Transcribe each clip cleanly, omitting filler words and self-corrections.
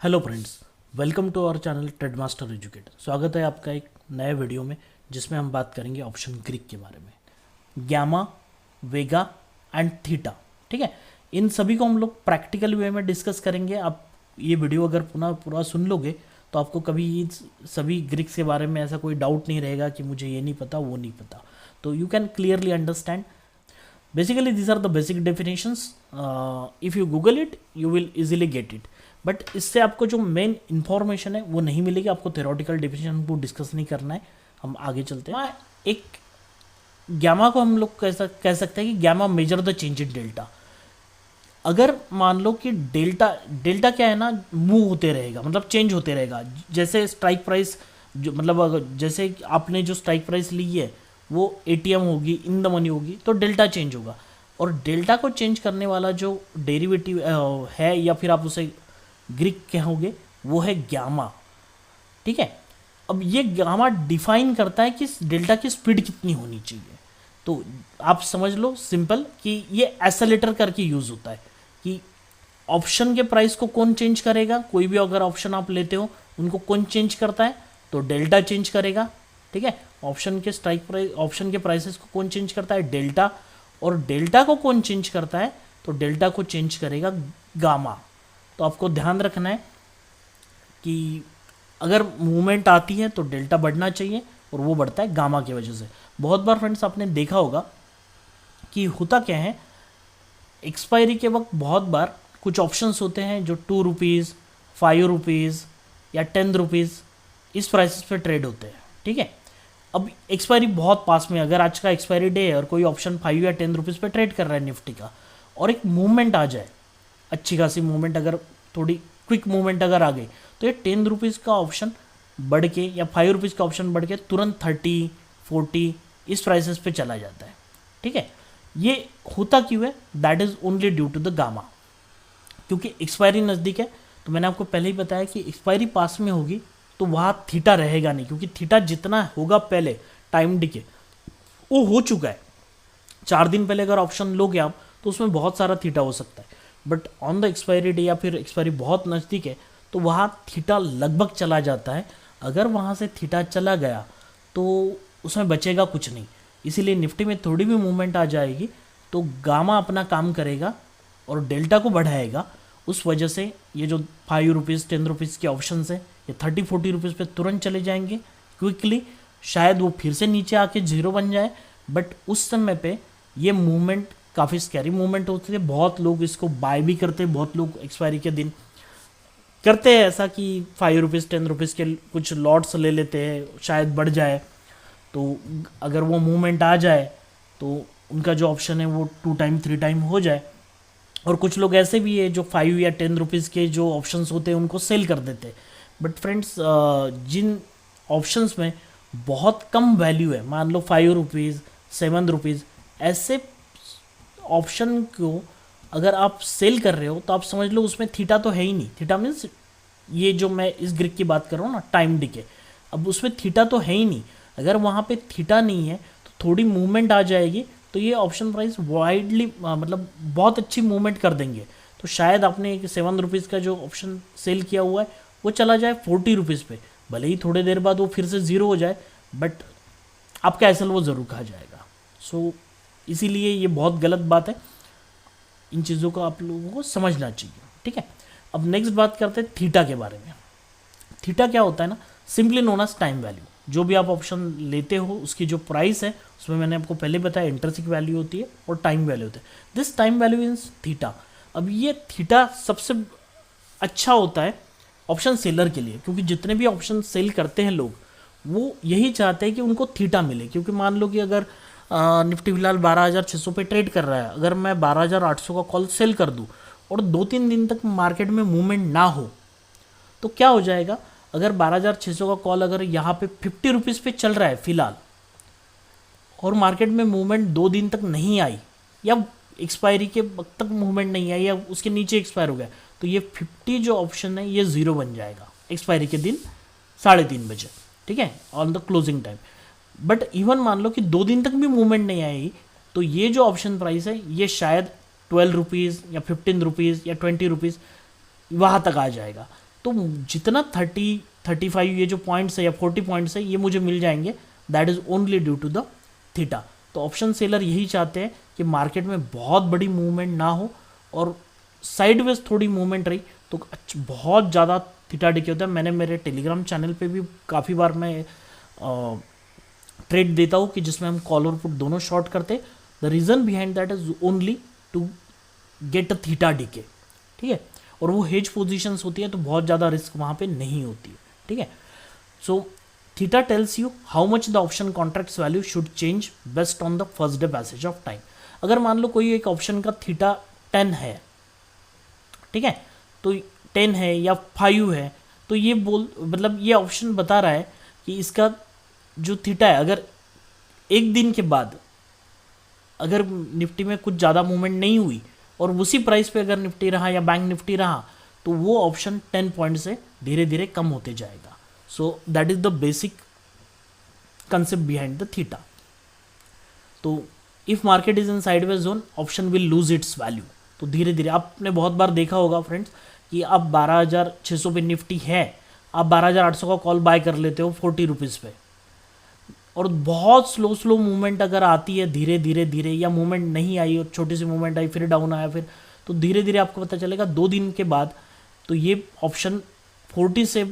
Hello friends, welcome to our channel Trade Master Educator. स्वागत है आपका एक नए वीडियो में जिसमें हम बात करेंगे ऑप्शन ग्रीक के बारे में। गैमा, वेगा एंड थीटा, ठीक है। इन सभी को हम लोग प्रैक्टिकल वे में डिस्कस करेंगे। आप ये वीडियो अगर पुनः पूरा सुन लोगे तो आपको कभी सभी ग्रीक्स के बारे में ऐसा कोई डाउट नहीं रहेगा कि मुझे ये नहीं पता वो नहीं पता। तो you can clearly understand. Basically, these are the basic definitions. If you Google it, you will easily get it. But इससे आपको जो मेन इन्फॉर्मेशन है वो नहीं मिलेगी। आपको थेरोटिकल डेफिनेशन को डिस्कस नहीं करना है। हम आगे चलते हैं। एक गैमा को हम लोग कह सकते हैं कि gamma measure the change in delta. अगर मान लो कि डेल्टा क्या है ना, मूव होते रहेगा, मतलब चेंज होते रहेगा। जैसे स्ट्राइक प्राइस जो मतलब जैसे आपने जो स्ट्राइक प्राइस ली है वो एटीएम होगी, इन द मनी होगी, तो डेल्टा चेंज होगा। और डेल्टा को चेंज करने वाला जो डेरिवेटिव है या फिर आप उसे ग्रीक कहोगे वो है गैमा, ठीक है। अब ये गामा डिफाइन करता है कि डेल्टा की स्पीड कितनी होनी चाहिए। तो आप समझ लो सिंपल कि ये एसेलेटर करके यूज़ होता है कि ऑप्शन के प्राइस को कौन चेंज करेगा। कोई भी अगर ऑप्शन आप लेते हो उनको कौन चेंज करता है, तो डेल्टा चेंज करेगा, ठीक है। ऑप्शन के स्ट्राइक प्राइस, ऑप्शन के प्राइसेस को कौन चेंज करता है, डेल्टा। और डेल्टा को कौन चेंज करता है, तो डेल्टा को चेंज करेगा गामा। तो आपको ध्यान रखना है कि अगर मूवमेंट आती है तो डेल्टा बढ़ना चाहिए और वो बढ़ता है गामा की वजह से। बहुत बार फ्रेंड्स आपने देखा होगा कि होता क्या है, एक्सपायरी के वक्त बहुत बार कुछ ऑप्शंस होते हैं जो 2 रुपीज़, 5 रुपीज़ या 10 रुपीज़ इस प्राइसेस पे ट्रेड होते हैं, ठीक है। अब एक्सपायरी बहुत पास में, अगर आज का एक्सपायरी डे है और कोई ऑप्शन 5 या 10 रुपीज़ पे ट्रेड कर रहा है निफ्टी का, और एक मूवमेंट आ जाए, अच्छी खासी मूवमेंट, अगर थोड़ी क्विक मूवमेंट अगर आ गई, तो ये 10 रुपीज़ का ऑप्शन बढ़ के या 5 रुपीज़ का ऑप्शन बढ़ के तुरंत 30, 40 इस प्राइसेस पे चला जाता है, ठीक है। ये होता क्यों है, that is only due to the gamma. क्योंकि एक्सपायरी नज़दीक है, तो मैंने आपको पहले ही बताया कि एक्सपायरी पास में होगी तो वहाँ थीटा रहेगा नहीं, क्योंकि थीटा जितना होगा पहले टाइम डिके वो हो चुका है। 4 दिन पहले अगर ऑप्शन लोगे आप तो उसमें बहुत सारा थीटा हो सकता है, but on the expiry day या फिर एक्सपायरी बहुत नज़दीक है तो वहाँ थीटा लगभग चला जाता है। अगर वहाँ से थीटा चला गया तो उसमें बचेगा कुछ नहीं। इसीलिए निफ्टी में थोड़ी भी मूवमेंट आ जाएगी तो गामा अपना काम करेगा और डेल्टा को बढ़ाएगा। उस वजह से ये जो 5 रुपीज़ 10 रुपीज़ के ऑप्शन है ये 30-40 रुपीज़ पे तुरंत चले जाएंगे क्विकली। शायद वो फिर से नीचे आके जीरो बन जाए, बट उस समय पे ये मूवमेंट काफ़ी स्कैरी मूवमेंट होती है। बहुत लोग इसको बाय भी करते हैं, बहुत लोग एक्सपायरी के दिन करते हैं ऐसा कि 5 रुपीज़ 10 रुपीज़ के कुछ लॉट्स ले लेते हैं, शायद बढ़ जाए। तो अगर वो मूवमेंट आ जाए तो उनका जो ऑप्शन है वो 2 टाइम 3 टाइम हो जाए। और कुछ लोग ऐसे भी है जो 5 या 10 रुपीज़ के जो ऑप्शंस होते हैं उनको सेल कर देते हैं। बट फ्रेंड्स, जिन ऑप्शंस में बहुत कम वैल्यू है, मान लो 5 रुपीज़ 7 रुपीज़, ऐसे ऑप्शन को अगर आप सेल कर रहे हो तो आप समझ लो उसमें थीटा तो है ही नहीं। थीटा मीन्स ये जो मैं इस ग्रिक की बात कर रहा हूँ ना, टाइम डिके, अब उसमें थीटा तो है ही नहीं। अगर वहाँ पे थीटा नहीं है तो थोड़ी मूवमेंट आ जाएगी तो ये ऑप्शन प्राइस वाइडली मतलब बहुत अच्छी मूवमेंट कर देंगे। तो शायद आपने एक 7 रुपीज़ का जो ऑप्शन सेल किया हुआ है वो चला जाए 40 रुपीज़ पे, भले ही थोड़ी देर बाद वो फिर से ज़ीरो हो जाए, बट आपका एसल वो ज़रूर खा जाएगा। सो इसीलिए ये बहुत गलत बात है। इन चीज़ों को आप लोगों को समझना चाहिए, ठीक है। अब नेक्स्ट बात करते हैं थीटा के बारे में। थीटा क्या होता है ना, simply known as time value. जो भी आप ऑप्शन लेते हो उसकी जो प्राइस है उसमें मैंने आपको पहले बताया इंटरसिक वैल्यू होती है और टाइम वैल्यू होता है। This time value is theta. अब ये थीटा सबसे अच्छा होता है ऑप्शन सेलर के लिए, क्योंकि जितने भी ऑप्शन सेल करते हैं लोग वो यही चाहते हैं कि उनको थीटा मिले। क्योंकि मान लो कि अगर निफ्टी फिलहाल 12,600 पे ट्रेड कर रहा है, अगर मैं 12,800 का कॉल सेल कर दूं और 2-3 दिन तक मार्केट में मूवमेंट ना हो तो क्या हो जाएगा। अगर 12,600 का कॉल अगर यहाँ पे 50 रुपीज़ पे चल रहा है फिलहाल और मार्केट में मूवमेंट 2 दिन तक नहीं आई या एक्सपायरी के वक्त तक मूवमेंट नहीं आई या उसके नीचे एक्सपायर हो गया, तो ये 50 जो ऑप्शन है ये ज़ीरो बन जाएगा एक्सपायरी के दिन 3:30 बजे, ठीक है, on the closing time. But even मान लो कि 2 दिन तक भी मूवमेंट नहीं आई तो ये जो ऑप्शन प्राइस है ये शायद 12 रुपीज़ या 15 रुपीज़ या 20 रुपीज़ वहाँ तक आ जाएगा। तो जितना 30-35 ये जो पॉइंट्स है या 40 पॉइंट्स है ये मुझे मिल जाएंगे, that is only due to the theta. तो ऑप्शन सेलर यही चाहते हैं कि मार्केट में बहुत बड़ी मूवमेंट ना हो और साइडवेज थोड़ी मूवमेंट रही तो बहुत ज़्यादा थीटा डिके होता है। मैंने मेरे टेलीग्राम चैनल पे भी काफ़ी बार मैं ट्रेड देता हूँ कि जिसमें हम कॉल और पुट दोनों शॉर्ट करते। The reason behind that is only to get a theta decay, ठीक है। और वो हेज पोजीशंस होती है तो बहुत ज़्यादा रिस्क वहाँ पे नहीं होती है, ठीक है। So theta tales you how much the option contracts value should change based on the first day passage of time. अगर मान लो कोई एक ऑप्शन का थीटा 10 है, ठीक है, तो 10 है या 5 है, तो ये मतलब ये ऑप्शन बता रहा है कि इसका जो थीटा है अगर एक दिन के बाद अगर निफ्टी में कुछ ज़्यादा मूवमेंट नहीं हुई और उसी प्राइस पे अगर निफ्टी रहा या बैंक निफ्टी रहा तो वो ऑप्शन 10 पॉइंट से धीरे धीरे कम होते जाएगा। So that is the basic concept behind the theta. तो if market is in sideways zone option will lose its value. तो धीरे धीरे आपने बहुत बार देखा होगा फ्रेंड्स कि अब 12,600 पे निफ्टी है, आप 12,800 का कॉल बाय कर लेते हो 40 रुपीज़ पे, और बहुत स्लो मूवमेंट अगर आती है धीरे धीरे धीरे या मूवमेंट नहीं आई और छोटी सी मूवमेंट आई फिर डाउन आया फिर, तो धीरे धीरे आपको पता चलेगा 2 दिन के बाद तो ये ऑप्शन 40 से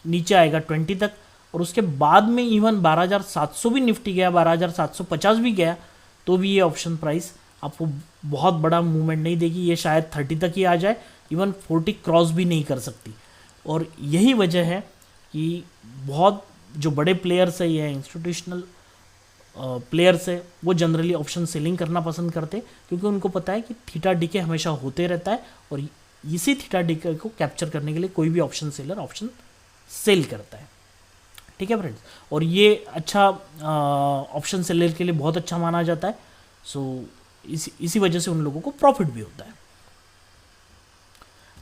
नीचे आएगा 20 तक, और उसके बाद में इवन 12,700 भी निफ्टी गया, 12,750 भी गया, तो भी ये ऑप्शन प्राइस आपको बहुत बड़ा मूवमेंट नहीं देगी। ये शायद 30 तक ही आ जाए, इवन 40 क्रॉस भी नहीं कर सकती। और यही वजह है कि बहुत जो बड़े प्लेयर्स है या इंस्टीट्यूशनल प्लेयर्स है वो जनरली ऑप्शन सेलिंग करना पसंद करते हैं, क्योंकि उनको पता है कि थीटा डीके हमेशा होते रहता है और इसी थीटा डीके को कैप्चर करने के लिए कोई भी ऑप्शन सेलर ऑप्शन सेल करता है, ठीक है फ्रेंड्स। और ये अच्छा ऑप्शन सेलर के लिए बहुत अच्छा माना जाता है। सो इसी वजह से उन लोगों को प्रॉफिट भी होता है।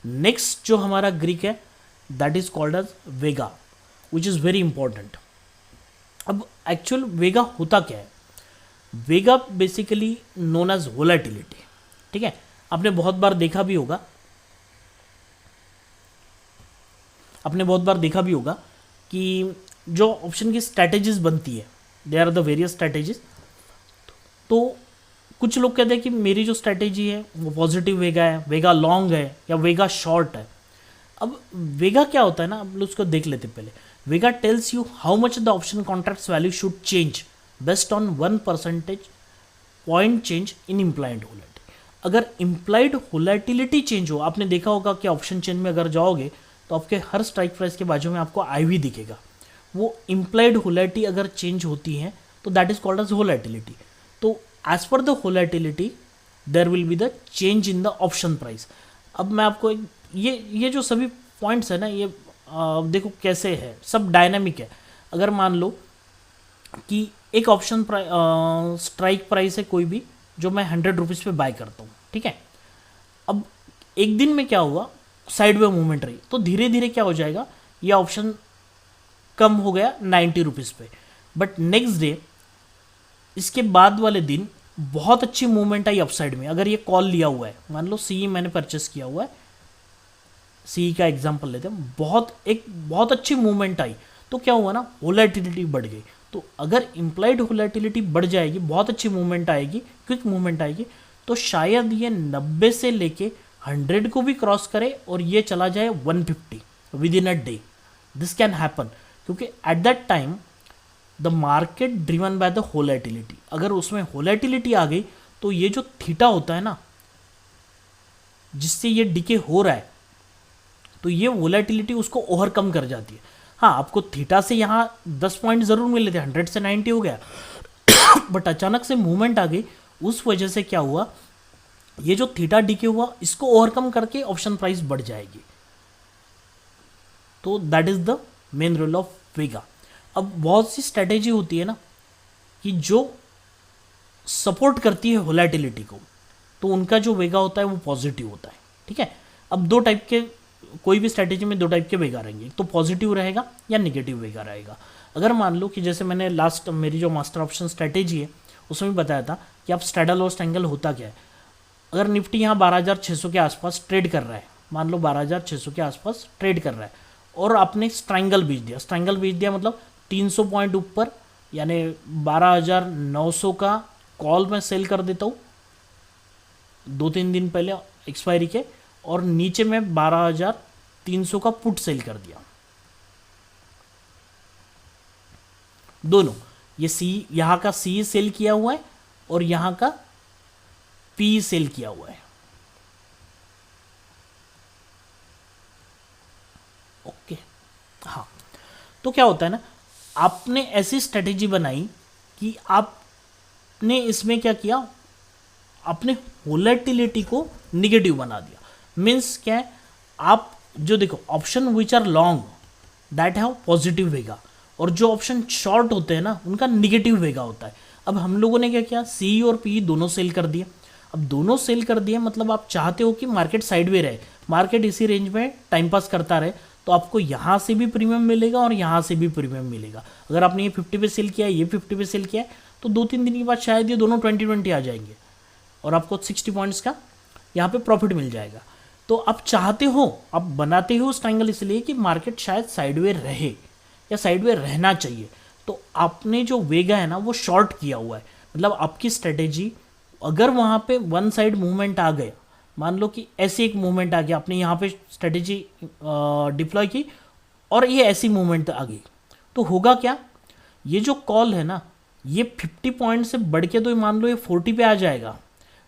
नेक्स्ट जो हमारा ग्रीक है that is called as vega, which is very important. अब एक्चुअल वेगा होता क्या है? Vega basically known as volatility, ठीक है। आपने बहुत बार देखा भी होगा कि जो ऑप्शन की स्ट्रैटेजीज बनती है, they are the various strategies. तो कुछ लोग कहते हैं कि मेरी जो स्ट्रैटेजी है वो पॉजिटिव वेगा है, वेगा लॉन्ग है या वेगा शॉर्ट है। अब वेगा क्या होता है ना, अब उसको देख लेते पहले। Vega tells you how much the option contracts value should change based on 1% point change in implied volatility. अगर इम्प्लाइड वोलेटिलिटी चेंज हो, आपने देखा होगा कि ऑप्शन चेन में अगर जाओगे तो आपके हर स्ट्राइक प्राइस के बाजू में आपको IV दिखेगा। वो इम्प्लाइड वोलेटिलिटी अगर चेंज होती है तो that is called as volatility. तो as per the volatility there will be the change in the option price. अब मैं आपको ये जो सभी पॉइंट्स है ना, ये देखो कैसे है, सब डायनामिक है। अगर मान लो कि एक ऑप्शन स्ट्राइक प्राइस है कोई भी जो मैं 100 रुपीज़ पे बाय करता हूँ, ठीक है। अब एक दिन में क्या हुआ, साइडवे मूवमेंट रही, तो धीरे धीरे क्या हो जाएगा, ये ऑप्शन कम हो गया 90 रुपीज़ पे। बट नेक्स्ट डे इसके बाद वाले दिन बहुत अच्छी मूवमेंट आई अपसाइड में। अगर ये कॉल लिया हुआ है, मान लो CE मैंने परचेस किया हुआ है, CE का एग्जांपल लेते हैं, बहुत अच्छी मूवमेंट आई, तो क्या हुआ ना, वोलेटिलिटी बढ़ गई। तो अगर इम्प्लाइड वोलेटिलिटी बढ़ जाएगी, बहुत अच्छी मूवमेंट आएगी, क्विक मूवमेंट आएगी, तो शायद ये 90 से लेके 100 को भी क्रॉस करे और ये चला जाए 150 within a day. This can happen, क्योंकि at that time the market driven by the volatility. अगर उसमें वोलेटिलिटी आ गई तो ये जो थीटा होता है ना, जिससे ये डिके हो रहा है, तो ये वोलेटिलिटी उसको ओवरकम कर जाती है। हाँ, आपको थीटा से यहाँ 10 पॉइंट जरूर मिले थे, 100 से 90 हो गया बट अचानक से मूवमेंट आ गई, उस वजह से क्या हुआ, ये जो थीटा डिके हुआ इसको ओवरकम करके ऑप्शन प्राइस बढ़ जाएगी। तो that is the main role of vega. अब बहुत सी स्ट्रेटेजी होती है ना कि जो सपोर्ट करती है वोलेटिलिटी को, तो उनका जो वेगा होता है वो पॉजिटिव होता है, ठीक है। अब 2 टाइप के, कोई भी स्ट्रैटेजी में 2 टाइप के वेगा रहेंगे, तो पॉजिटिव रहेगा या नेगेटिव वेगा रहेगा। अगर मान लो कि जैसे मैंने लास्ट मेरी जो मास्टर ऑप्शन स्ट्रैटेजी है उसमें भी बताया था कि आप स्ट्रैडल और स्ट्रैंगल होता क्या है। अगर निफ्टी यहाँ 12,600 के आसपास ट्रेड कर रहा है, मान लो 12,600 के आसपास ट्रेड कर रहा है और आपने स्ट्रैंगल बेच दिया। स्ट्रैंगल बेच दिया मतलब 300 पॉइंट ऊपर, यानी 12,900 का कॉल मैं सेल कर देता हूँ 2-3 दिन पहले एक्सपायरी के, और नीचे में 12,300 का पुट सेल कर दिया। दोनों, ये सी, यहाँ का सी सेल किया हुआ है और यहाँ का पी सेल किया हुआ है। ओके, हाँ। तो क्या होता है ना, आपने ऐसी स्ट्रेटेजी बनाई कि आपने इसमें क्या किया, अपने वोलेटिलिटी को निगेटिव बना दिया। मीन्स क्या है, आप जो देखो option which are long that have positive vega, और जो ऑप्शन शॉर्ट होते हैं ना उनका निगेटिव वेगा होता है। अब हम लोगों ने क्या किया, सी और पी दोनों सेल कर दिए। अब दोनों सेल कर दिए मतलब आप चाहते हो कि मार्केट साइडवे रहे, मार्केट इसी रेंज में टाइम पास करता रहे, तो आपको यहाँ से भी प्रीमियम मिलेगा और यहाँ से भी प्रीमियम मिलेगा। अगर आपने ये 50 पे सेल किया है, ये 50 पे सेल किया है, तो 2-3 दिन के बाद शायद ये दोनों 20-20 आ जाएंगे और आपको 60 पॉइंट्स का यहाँ पे प्रॉफिट मिल जाएगा। तो आप चाहते हो, आप बनाते हो उस ट्रायंगल इसलिए कि मार्केट शायद साइडवे रहे या साइडवे रहना चाहिए। तो आपने जो वेगा है ना वो शॉर्ट किया हुआ है, मतलब आपकी स्ट्रेटेजी, अगर वहाँ पे वन साइड मूवमेंट आ गया, मान लो कि ऐसे एक मूवमेंट आ गया, आपने यहाँ पे स्ट्रेटेजी डिप्लॉय की और ये ऐसी मूवमेंट आ गई, तो होगा क्या, ये जो कॉल है ना ये 50 पॉइंट से बढ़ के तो मान लो ये 40 पे आ जाएगा,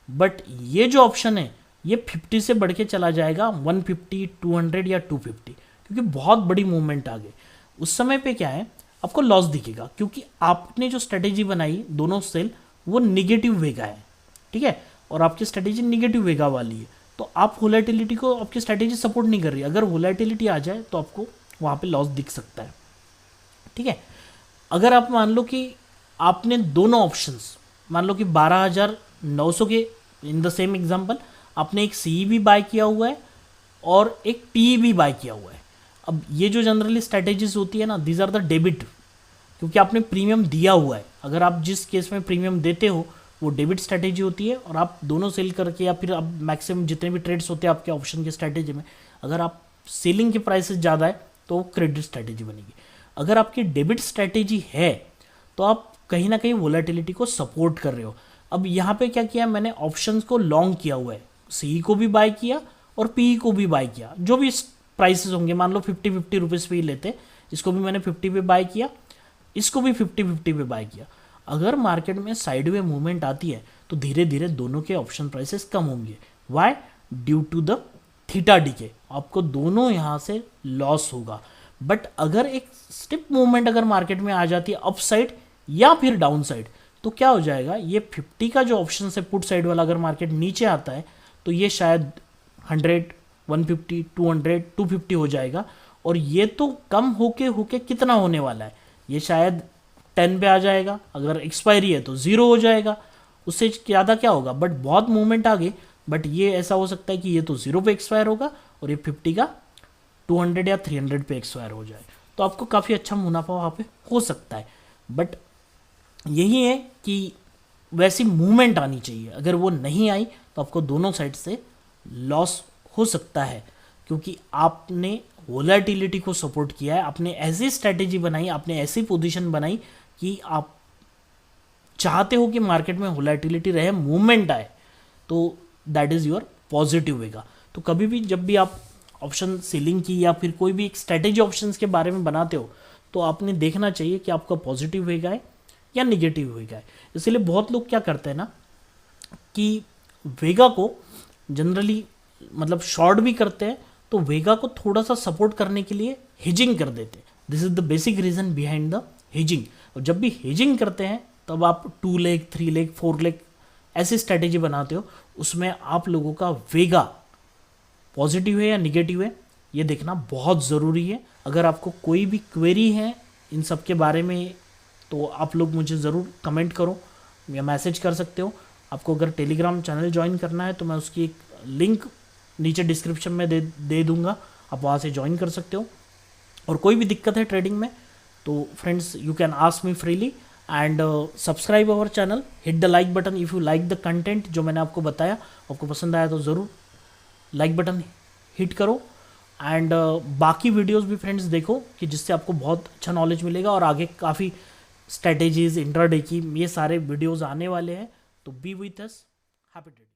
बट ये जो ऑप्शन है ये 50 से बढ़ के चला जाएगा 150, 200 या 250, क्योंकि बहुत बड़ी मूवमेंट आ गई। उस समय पे क्या है, आपको लॉस दिखेगा, क्योंकि आपने जो स्ट्रेटेजी बनाई दोनों सेल वो निगेटिव वेगा है, ठीक है, और आपकी स्ट्रेटेजी निगेटिव वेगा वाली है, तो आप वोलेटिलिटी को, आपकी स्ट्रेटेजी सपोर्ट नहीं कर रही। अगर वोलेटिलिटी आ जाए तो आपको वहाँ पे लॉस दिख सकता है, ठीक है। अगर आप मान लो कि आपने दोनों ऑप्शंस, मान लो कि 12,900 के, इन द सेम एग्जांपल आपने एक सी भी बाय किया हुआ है और एक पी भी बाय किया हुआ है। अब ये जो जनरली स्ट्रेटेजीज होती है ना, दीज आर द डेबिट, क्योंकि आपने प्रीमियम दिया हुआ है। अगर आप जिस केस में प्रीमियम देते हो वो डेबिट स्ट्रेटेजी होती है, और आप दोनों सेल करके, या फिर आप मैक्सिमम जितने भी ट्रेड्स होते हैं आपके ऑप्शन की स्ट्रेटेजी में, अगर आप सेलिंग के प्राइसेस ज़्यादा है तो वो क्रेडिट स्ट्रेटेजी बनेगी। अगर आपकी डेबिट स्ट्रेटेजी है तो आप कहीं ना कहीं वोलेटिलिटी को सपोर्ट कर रहे हो। अब यहाँ पे क्या किया, मैंने ऑप्शंस को लॉन्ग किया हुआ है, सी को भी बाय किया और पी को भी बाय किया, जो भी प्राइसेस होंगे, मान लो 50-50 रुपीज़ पे ही लेते, इसको भी मैंने 50 पे बाय किया, इसको भी 50-50 पे बाय किया। अगर मार्केट में साइडवे मूवमेंट आती है तो धीरे धीरे दोनों के ऑप्शन प्राइसेस कम होंगे। Why? Due to the theta decay, आपको दोनों यहाँ से लॉस होगा। बट अगर एक स्टिप मूवमेंट अगर मार्केट में आ जाती है अप साइड या फिर डाउन साइड, तो क्या हो जाएगा, ये 50 का जो ऑप्शन है पुट साइड वाला, अगर मार्केट नीचे आता है तो ये शायद 100, 150, 200, 250 हो जाएगा, और ये तो कम होके होके कितना होने वाला है, ये शायद 10 पे आ जाएगा, अगर एक्सपायरी है तो 0 हो जाएगा, उससे ज़्यादा क्या होगा। बट बहुत मूवमेंट आ गई, बट ये ऐसा हो सकता है कि ये तो 0 पे एक्सपायर होगा और ये 50 का 200 या 300 पे एक्सपायर हो जाए, तो आपको काफ़ी अच्छा मुनाफा वहाँ पे हो सकता है। बट यही है कि वैसी मूवमेंट आनी चाहिए, अगर वो नहीं आई तो आपको दोनों साइड से लॉस हो सकता है, क्योंकि आपने वोलेटिलिटी को सपोर्ट किया है, आपने ऐसी स्ट्रेटेजी बनाई, आपने ऐसी पोजीशन बनाई कि आप चाहते हो कि मार्केट में वोलेटिलिटी रहे, मूवमेंट आए, तो दैट इज़ योर पॉजिटिव वेगा। तो कभी भी जब भी आप ऑप्शन सेलिंग की या फिर कोई भी एक स्ट्रेटेजी ऑप्शंस के बारे में बनाते हो, तो आपने देखना चाहिए कि आपका पॉजिटिव वेगा है या निगेटिव वेगा है। इसलिए बहुत लोग क्या करते हैं ना कि वेगा को जनरली मतलब शॉर्ट भी करते हैं, तो वेगा को थोड़ा सा सपोर्ट करने के लिए हेजिंग कर देते हैं। This is the basic reason behind the hedging. और जब भी हेजिंग करते हैं तब आप 2 लेग, 3 लेग, 4 लेग ऐसी स्ट्रेटेजी बनाते हो, उसमें आप लोगों का वेगा पॉजिटिव है या निगेटिव है ये देखना बहुत ज़रूरी है। अगर आपको कोई भी क्वेरी है इन सब के बारे में तो आप लोग मुझे ज़रूर कमेंट करो या मैसेज कर सकते हो। आपको अगर टेलीग्राम चैनल ज्वाइन करना है तो मैं उसकी एक लिंक नीचे डिस्क्रिप्शन में दे दूंगा, आप वहाँ से ज्वाइन कर सकते हो। और कोई भी दिक्कत है ट्रेडिंग में तो friends you can ask me freely and subscribe our channel, hit the like button if you like the content जो मैंने आपको बताया। आपको पसंद आया तो ज़रूर लाइक बटन हिट करो एंड बाकी वीडियोस भी फ्रेंड्स देखो कि जिससे आपको बहुत अच्छा नॉलेज मिलेगा और आगे काफ़ी स्ट्रेटेजीज इंट्राडे की ये सारे वीडियोस आने वाले हैं। तो B with us, happy trading.